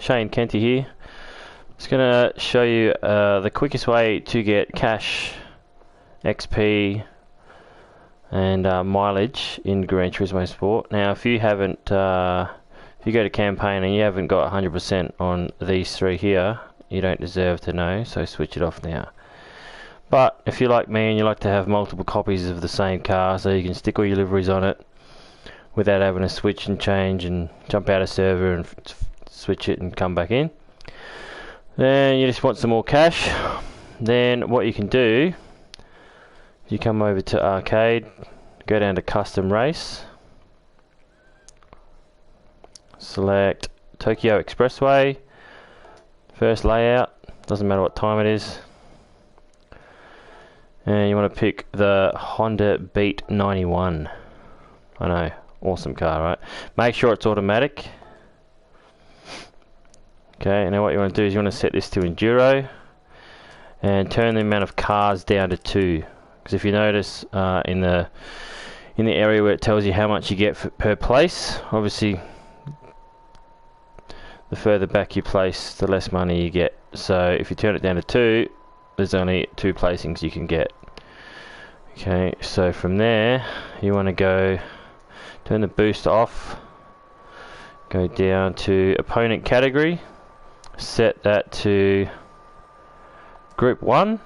Shane Kenty here. Just gonna show you the quickest way to get cash, XP, and mileage in Gran Turismo Sport. Now, if you haven't, if you go to campaign and you haven't got 100% on these three here, you don't deserve to know. So switch it off now. But if you're like me and you like to have multiple copies of the same car, so you can stick all your liveries on it without having to switch and change and jump out of server and switch it and come back in, then you just want some more cash. Then what you can do, you come over to arcade, go down to custom race, select Tokyo Expressway, first layout, doesn't matter what time it is, and you want to pick the Honda Beat 91. I know, awesome car, right? Make sure it's automatic. Okay, and now what you want to do is you want to set this to Enduro and turn the amount of cars down to 2. Because if you notice in the area where it tells you how much you get per place, obviously the further back you place, the less money you get. So if you turn it down to 2, there's only 2 placings you can get. Okay, so from there you want to go turn the boost off, go down to opponent category, set that to group 1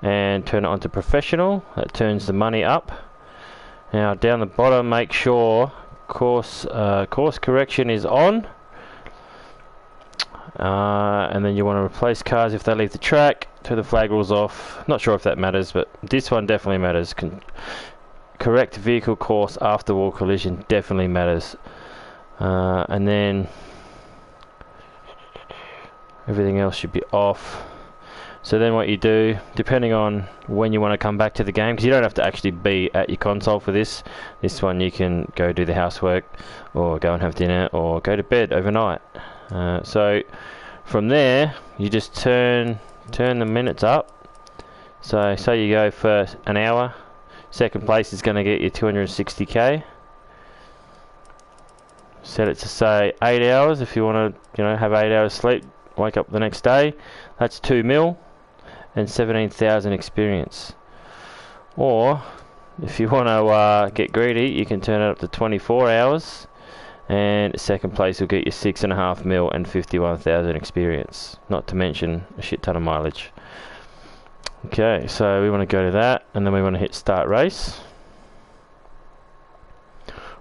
and turn it on to professional. That turns the money up. Now down the bottom, make sure course correction is on, and then you want to replace cars if they leave the track. Turn the flag rules off. Not sure if that matters, but this one definitely matters. Correct vehicle course after wall collision definitely matters, and then everything else should be off. So then what you do, depending on when you want to come back to the game, because you don't have to actually be at your console for this one, you can go do the housework or go and have dinner or go to bed overnight. So from there you just turn the minutes up. So say you go for an hour, second place is going to get you 260k. Set it to say 8 hours if you want to, have 8 hours sleep, wake up the next day. That's 2 mil and 17,000 experience. Or if you want to get greedy, you can turn it up to 24 hours and second place will get you 6.5 mil and 51,000 experience, not to mention a shit ton of mileage. Okay, so we want to go to that and then we want to hit start race.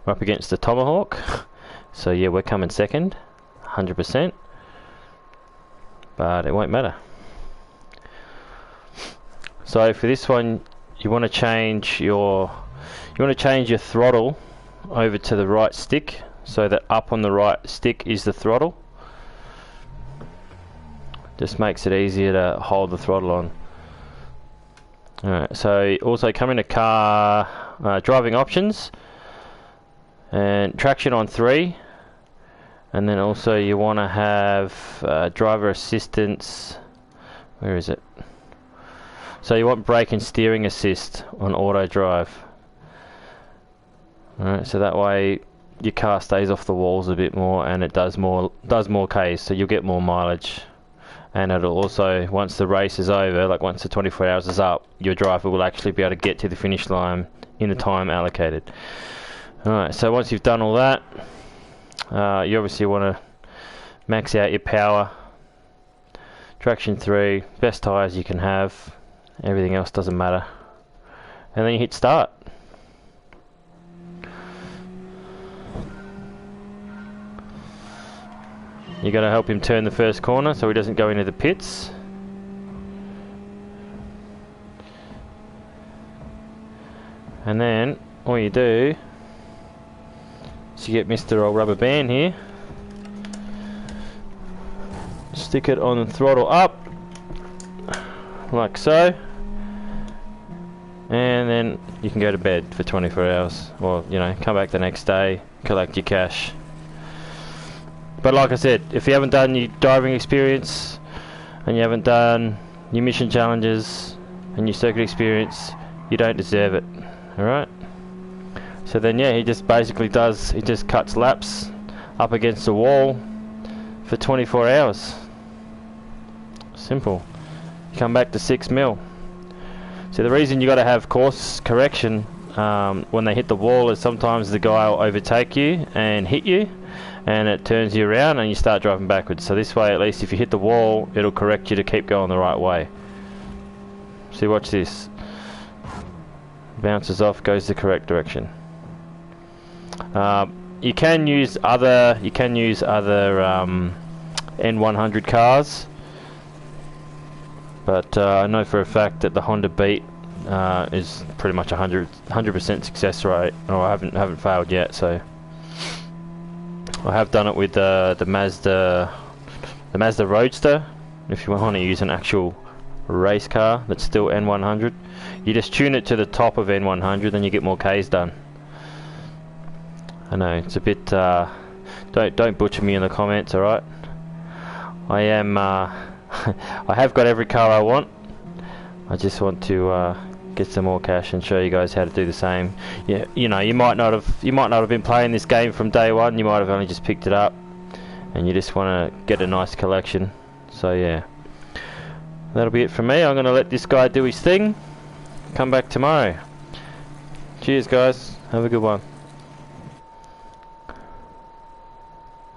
We're up against the Tomahawk, so yeah, we're coming second 100%, but it won't matter. So for this one you want to change your throttle over to the right stick, so that up on the right stick is the throttle. Just makes it easier to hold the throttle on. Alright, so also come into car driving options and traction on 3, and then also you want to have driver assistance. Where is it? So you want brake and steering assist on auto drive. Alright, so that way your car stays off the walls a bit more and it does more Ks, so you'll get more mileage. And it'll also, once the race is over, like once the 24 hours is up, your driver will actually be able to get to the finish line in the time allocated. Alright, so once you've done all that, you obviously want to max out your power. Traction 3, best tyres you can have. Everything else doesn't matter. And then you hit start. You got to help him turn the first corner so he doesn't go into the pits. And then all you do is you get Mr. Old Rubber Band here. Stick it on the throttle up, like so. And then you can go to bed for 24 hours, or come back the next day, collect your cash. But like I said, if you haven't done your driving experience and you haven't done your mission challenges and your circuit experience, you don't deserve it. Alright, so then yeah, he just cuts laps up against the wall for 24 hours. Simple. You come back to 6 mil. So the reason you got to have course correction when they hit the wall is sometimes the guy will overtake you and hit you, and it turns you around and you start driving backwards. So this way, at least if you hit the wall, it'll correct you to keep going the right way. See, watch this. Bounces off, goes the correct direction. You can use other N100 cars, but I know for a fact that the Honda Beat is pretty much 100% success rate. Or I haven't failed yet, so I have done it with the Mazda Roadster. If you want to use an actual race car that's still N100, you just tune it to the top of N100, then you get more Ks done. I know it's a bit. Don't butcher me in the comments, all right? I am. I have got every car I want. I just want to get some more cash and show you guys how to do the same. Yeah, you know, you might not have been playing this game from day one. You might have only just picked it up, and you just want to get a nice collection. So yeah, that'll be it from me. I'm gonna let this guy do his thing. Come back tomorrow. Cheers, guys. Have a good one.